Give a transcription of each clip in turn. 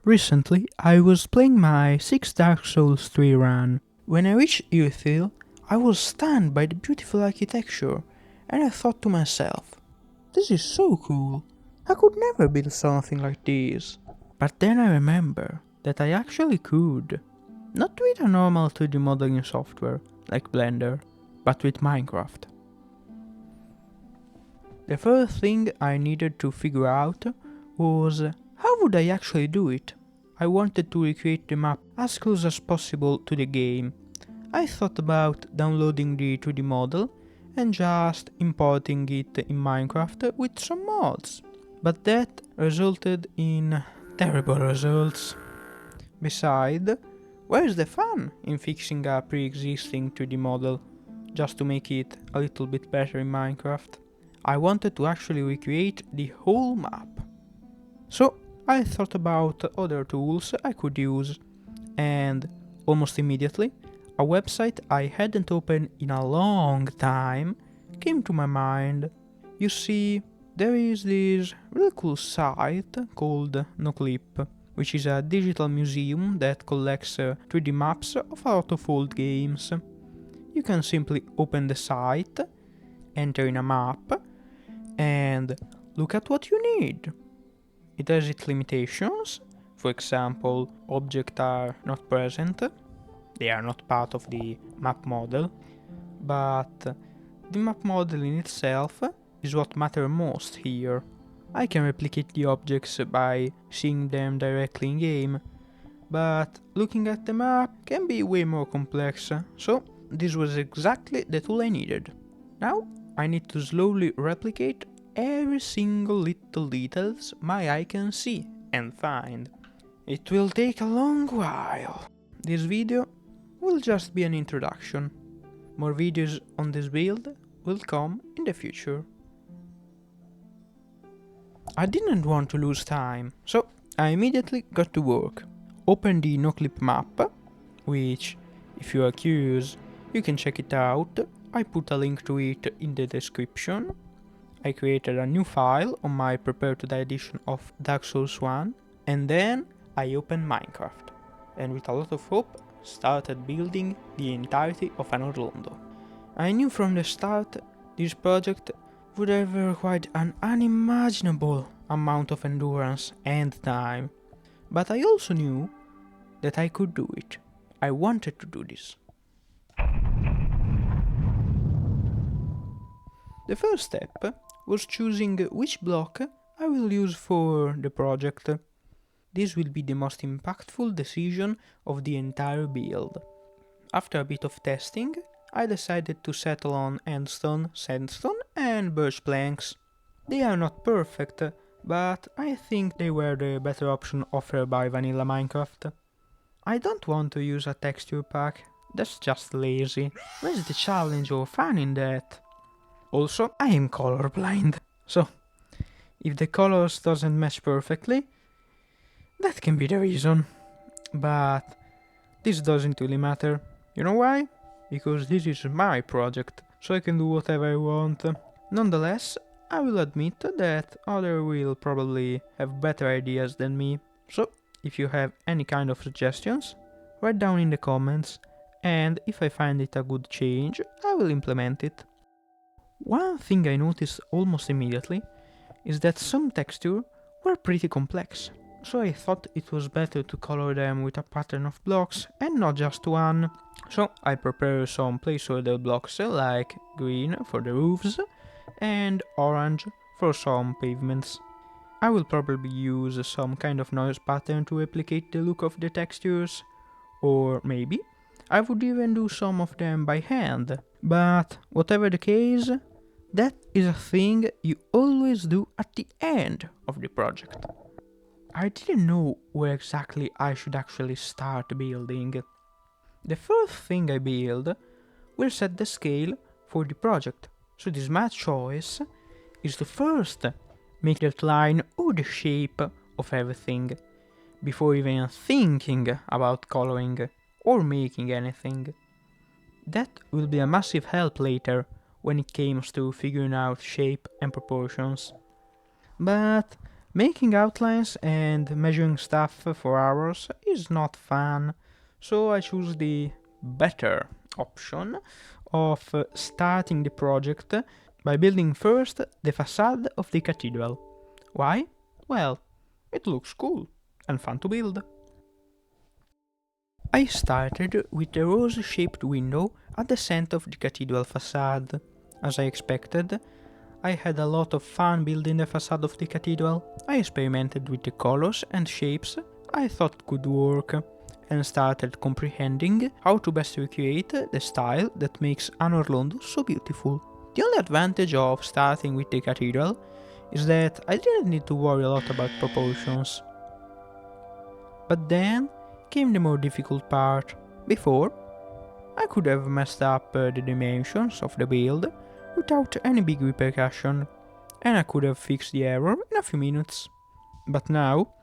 Recently, I was playing my 6 Dark Souls 3 run. When I reached Yrithil, I was stunned by the beautiful architecture, and I thought to myself, this is so cool, I could never build something like this. But then I remember that I actually could. Not with a normal 3D modeling software, like Blender, but with Minecraft. The first thing I needed to figure out was how would I actually do it? I wanted to recreate the map as close as possible to the game. I thought about downloading the 3D model and just importing it in Minecraft with some mods. But that resulted in terrible results. Besides, where's the fun in fixing a pre-existing 3D model just to make it a little bit better in Minecraft? I wanted to actually recreate the whole map. So I thought about other tools I could use, and almost immediately, a website I hadn't opened in a long time came to my mind. You see, there is this really cool site called NoClip, which is a digital museum that collects 3D maps of a lot of old games. You can simply open the site, enter in a map, and look at what you need. It has its limitations. For example, objects are not present, they are not part of the map model, but the map model in itself is what matters most here. I can replicate the objects by seeing them directly in game, but looking at the map can be way more complex, so this was exactly the tool I needed. Now I need to slowly replicate every single little details my eye can see and find. It will take a long while. This video will just be an introduction. More videos on this build will come in the future. I didn't want to lose time, so I immediately got to work. Opened the NoClip map, which, if you are curious, you can check it out. I put a link to it in the description. I created a new file on my Prepare to Die edition of Dark Souls 1, and then I opened Minecraft, and with a lot of hope started building the entirety of Anor Londo. I knew from the start this project would have required an unimaginable amount of endurance and time, but I also knew that I could do it. I wanted to do this. The first step was choosing which block I will use for the project. This will be the most impactful decision of the entire build. After a bit of testing, I decided to settle on endstone, sandstone and birch planks. They are not perfect, but I think they were the better option offered by Vanilla Minecraft. I don't want to use a texture pack, that's just lazy. Where's the challenge or fun in that? Also, I am colorblind, so if the colors doesn't match perfectly, that can be the reason. But this doesn't really matter. You know why? Because this is my project, so I can do whatever I want. Nonetheless, I will admit that others will probably have better ideas than me. So, if you have any kind of suggestions, write down in the comments, and if I find it a good change, I will implement it. One thing I noticed almost immediately is that some textures were pretty complex, so I thought it was better to color them with a pattern of blocks and not just one. So I prepared some placeholder blocks like green for the roofs and orange for some pavements. I will probably use some kind of noise pattern to replicate the look of the textures, or maybe I would even do some of them by hand. But whatever the case, that is a thing you always do at the end of the project. I didn't know where exactly I should actually start building. The first thing I build will set the scale for the project, so this my choice is to first make the outline or the shape of everything, before even thinking about coloring or making anything. That will be a massive help later when it comes to figuring out shape and proportions. But Making outlines and measuring stuff for hours is not fun, so I choose the better option of starting the project by building first the facade of the cathedral. Why? Well, it looks cool and fun to build. I started with a rose-shaped window at the center of the cathedral facade. As I expected, I had a lot of fun building the facade of the cathedral. I experimented with the colors and shapes I thought could work, and started comprehending how to best recreate the style that makes Anor Londo so beautiful. The only advantage of starting with the cathedral is that I didn't need to worry a lot about proportions. But then came the more difficult part. Before, I could have messed up the dimensions of the build without any big repercussion, and I could have fixed the error in a few minutes. But now,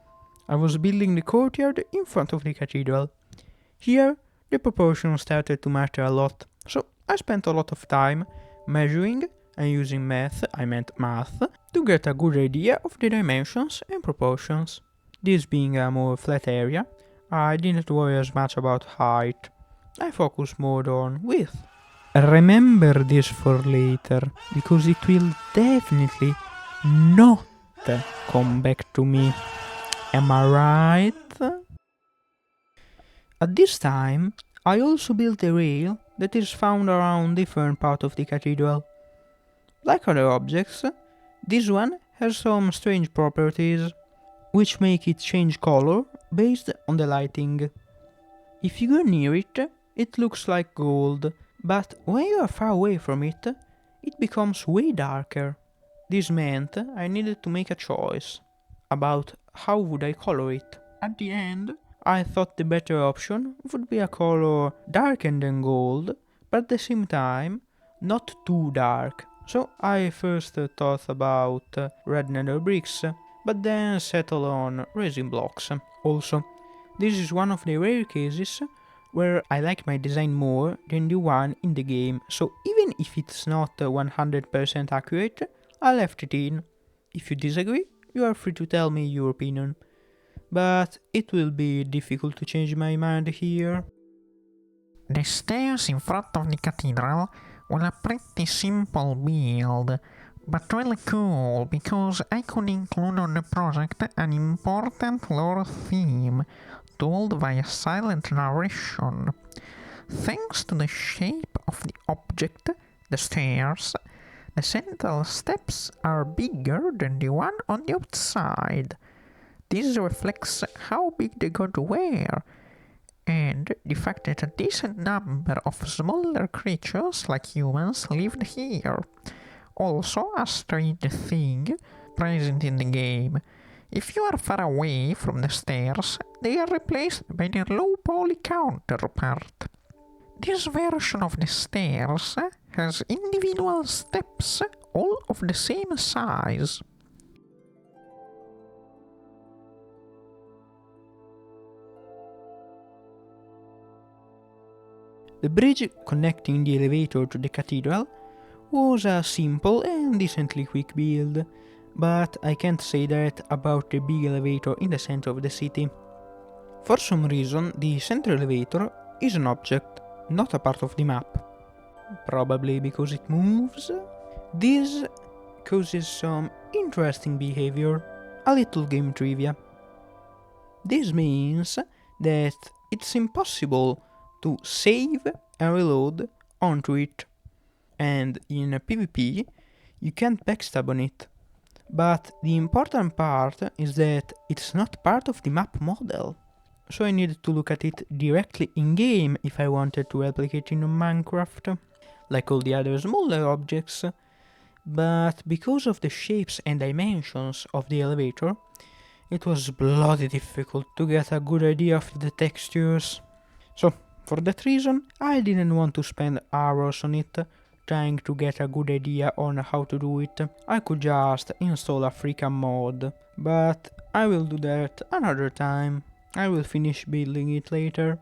I was building the courtyard in front of the cathedral. Here, the proportions started to matter a lot, so I spent a lot of time measuring and using math, to get a good idea of the dimensions and proportions. This being a more flat area, I didn't worry as much about height. I focused more on width. Remember this for later, because it will definitely not come back to me. Am I right? At this time, I also built a rail that is found around different parts of the cathedral. Like other objects, this one has some strange properties, which make it change color based on the lighting. If you go near it, it looks like gold, but when you are far away from it, it becomes way darker. This meant I needed to make a choice about how would I color it. At the end, I thought the better option would be a color darker than gold, but at the same time not too dark. So I first thought about red nether bricks, but then settled on resin blocks. Also, this is one of the rare cases where I like my design more than the one in the game, so even if it's not 100% accurate, I left it in. If you disagree, you are free to tell me your opinion, but it will be difficult to change my mind here. The stairs in front of the cathedral were a pretty simple build, but really cool because I could include on the project an important lore theme told via silent narration. Thanks to the shape of the object, the stairs, the central steps are bigger than the one on the outside. This reflects how big the gods were, and the fact that a decent number of smaller creatures like humans lived here. Also a strange thing present in the game. If you are far away from the stairs, they are replaced by their low poly counterpart. This version of the stairs has individual steps, all of the same size. The bridge connecting the elevator to the cathedral was a simple and decently quick build, but I can't say that about the big elevator in the center of the city. For some reason, the central elevator is an object, not a part of the map. Probably because it moves. This causes some interesting behavior. A little game trivia. This means that it's impossible to save and reload onto it, and in a PvP you can't backstab on it. But the important part is that it's not part of the map model, so I needed to look at it directly in-game if I wanted to replicate it in Minecraft, like all the other smaller objects. But because of the shapes and dimensions of the elevator, it was bloody difficult to get a good idea of the textures. So, for that reason, I didn't want to spend hours on it, trying to get a good idea on how to do it. I could just install a freaking mod, but I will do that another time. I will finish building it later.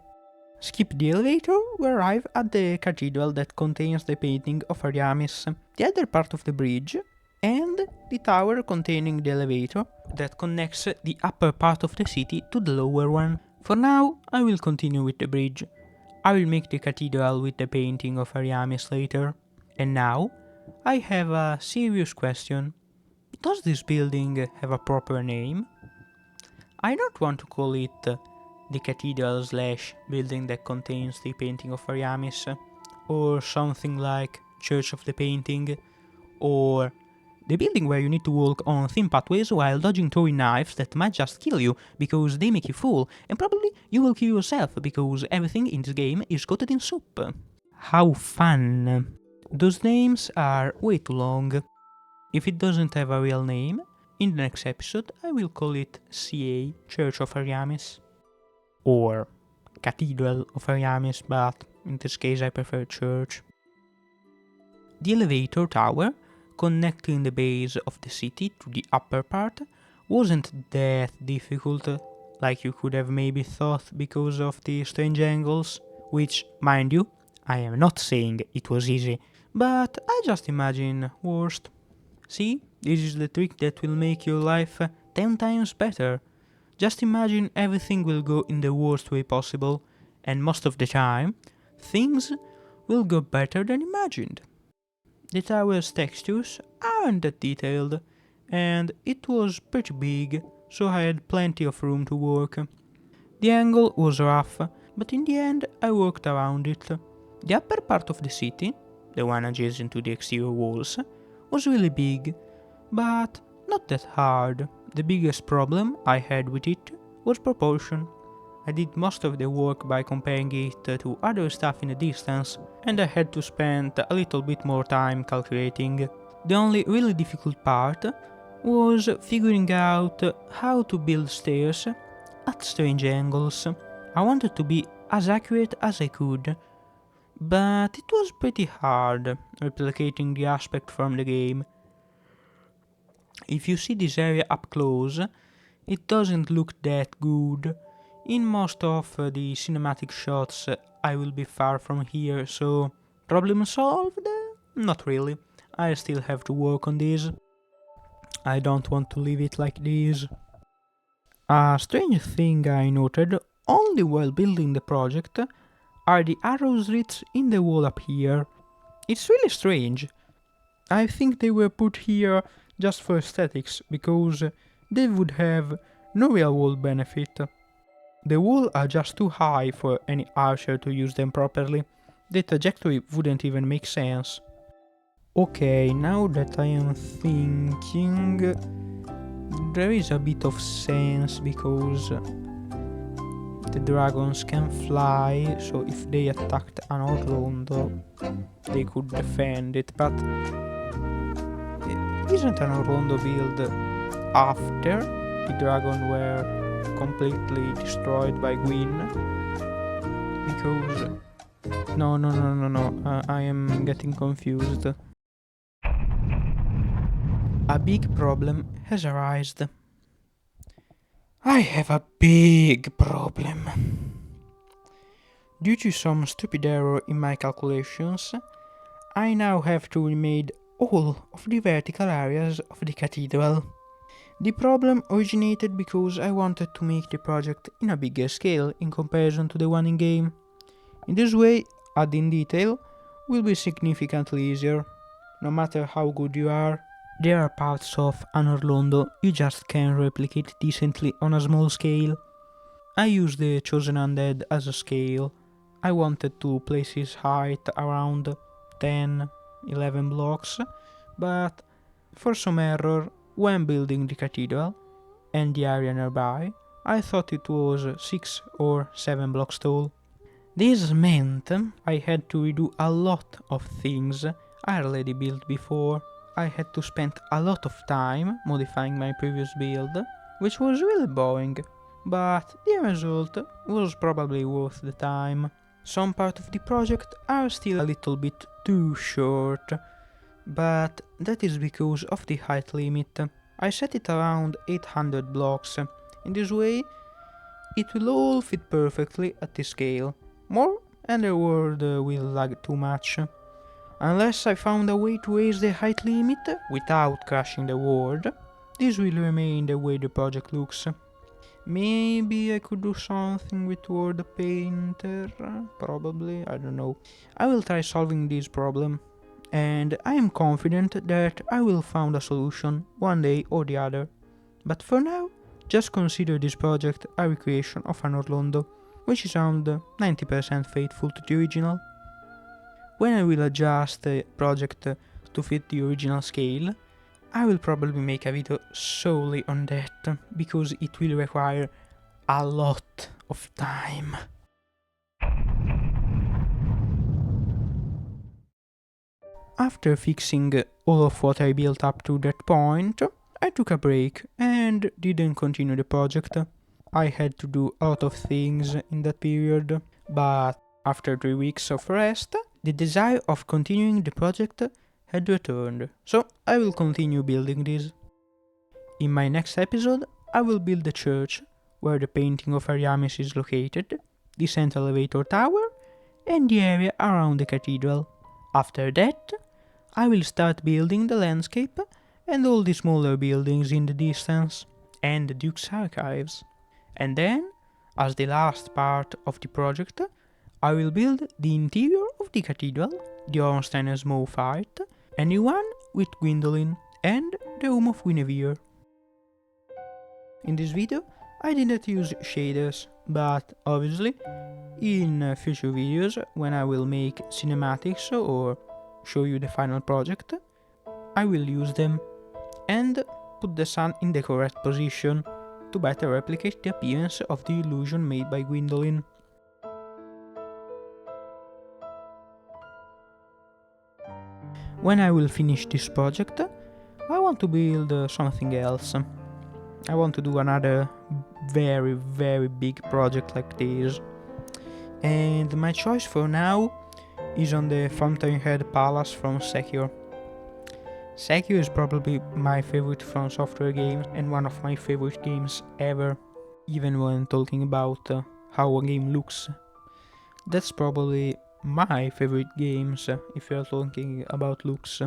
Skip the elevator, we arrive at the cathedral that contains the painting of Ariamis. The other part of the bridge and the tower containing the elevator that connects the upper part of the city to the lower one. For now, I will continue with the bridge. I will make the cathedral with the painting of Ariamis later. And now, I have a serious question. Does this building have a proper name? I don't want to call it the cathedral slash building that contains the painting of Ariamis, or something like Church of the Painting, or the building where you need to walk on thin pathways while dodging throwing knives that might just kill you because they make you fall, and probably you will kill yourself because everything in this game is coated in soup. How fun! Those names are way too long. If it doesn't have a real name, in the next episode I will call it CA, Church of Ariamis. Or Cathedral of Ariamis, but in this case I prefer church. The elevator tower, connecting the base of the city to the upper part, wasn't that difficult, like you could have maybe thought because of the strange angles, which, mind you, I am not saying it was easy, but I just imagine worst. See, this is the trick that will make your life 10 times better. Just imagine everything will go in the worst way possible, and most of the time, things will go better than imagined. The tower's textures aren't that detailed, and it was pretty big, so I had plenty of room to work. The angle was rough, but in the end I worked around it. The upper part of the city, the one adjacent to the exterior walls, was really big, but not that hard. The biggest problem I had with it was proportion. I did most of the work by comparing it to other stuff in the distance, and I had to spend a little bit more time calculating. The only really difficult part was figuring out how to build stairs at strange angles. I wanted to be as accurate as I could, but it was pretty hard replicating the aspect from the game. If you see this area up close, it doesn't look that good. In most of the cinematic shots I will be far from here, so problem solved? Not really. I still have to work on this. I don't want to leave it like this. A strange thing I noted only while building the project are the arrow slits in the wall up here. It's really strange. I think they were put here just for aesthetics, because they would have no real wall benefit. The walls are just too high for any archer to use them properly. The trajectory wouldn't even make sense. Okay, now that I am thinking, there is a bit of sense because the dragons can fly, so if they attacked Anor Londo, they could defend it, but isn't Anor Londo built after the dragon were completely destroyed by Gwyn? Because... No, I am getting confused. A big problem has arisen. I have a big problem. Due to some stupid error in my calculations, I now have to remake all of the vertical areas of the cathedral. The problem originated because I wanted to make the project in a bigger scale in comparison to the one in-game. In this way, adding detail will be significantly easier, no matter how good you are. There are parts of Anor Londo you just can't replicate decently on a small scale. I used the Chosen Undead as a scale. I wanted to place his height around 10-11 blocks, but for some error, when building the cathedral and the area nearby, I thought it was 6 or 7 blocks tall. This meant I had to redo a lot of things I already built before. I had to spend a lot of time modifying my previous build, which was really boring, but the result was probably worth the time. Some parts of the project are still a little bit too short, but that is because of the height limit. I set it around 800 blocks. In this way, it will all fit perfectly at this scale. More and the world will lag too much. Unless I found a way to raise the height limit without crashing the world, this will remain the way the project looks. Maybe I could do something with Word Painter, probably, I don't know. I will try solving this problem, and I am confident that I will find a solution one day or the other. But for now, just consider this project a recreation of Anor Londo, which is around 90% faithful to the original. When I will adjust the project to fit the original scale, I will probably make a video solely on that, because it will require a lot of time. After fixing all of what I built up to that point, I took a break and didn't continue the project. I had to do a lot of things in that period, but after 3 weeks of rest, the desire of continuing the project had returned, so I will continue building this. In my next episode, I will build the church, where the painting of Ariamis is located, the central elevator tower, and the area around the cathedral. After that, I will start building the landscape and all the smaller buildings in the distance, and the Duke's archives. And then, as the last part of the project, I will build the interior of the cathedral, the Ornstein and small fight, a new one with Gwyndolin, and the room of Guinevere. In this video, I didn't use shaders, but obviously, in future videos, when I will make cinematics or show you the final project, I will use them and put the sun in the correct position to better replicate the appearance of the illusion made by Gwyndolin. When I will finish this project, I want to build something else. I want to do another very big project like this. And my choice for now is on the Fountainhead Palace from Sekiro. Sekiro is probably my favorite From Software game and one of my favorite games ever, even when talking about how a game looks. That's probably my favorite games if you're talking about looks.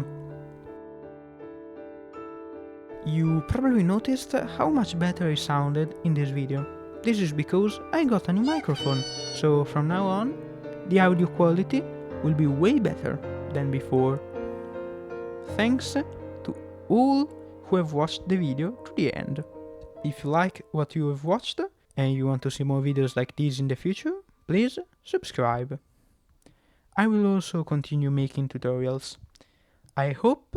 You probably noticed how much better I sounded in this video. This is because I got a new microphone, so from now on, the audio quality will be way better than before. Thanks to all who have watched the video to the end. If you like what you have watched and you want to see more videos like this in the future, please subscribe. I will also continue making tutorials. I hope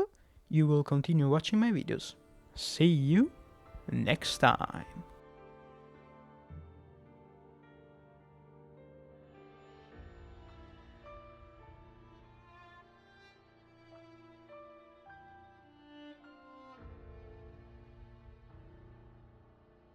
you will continue watching my videos. See you next time.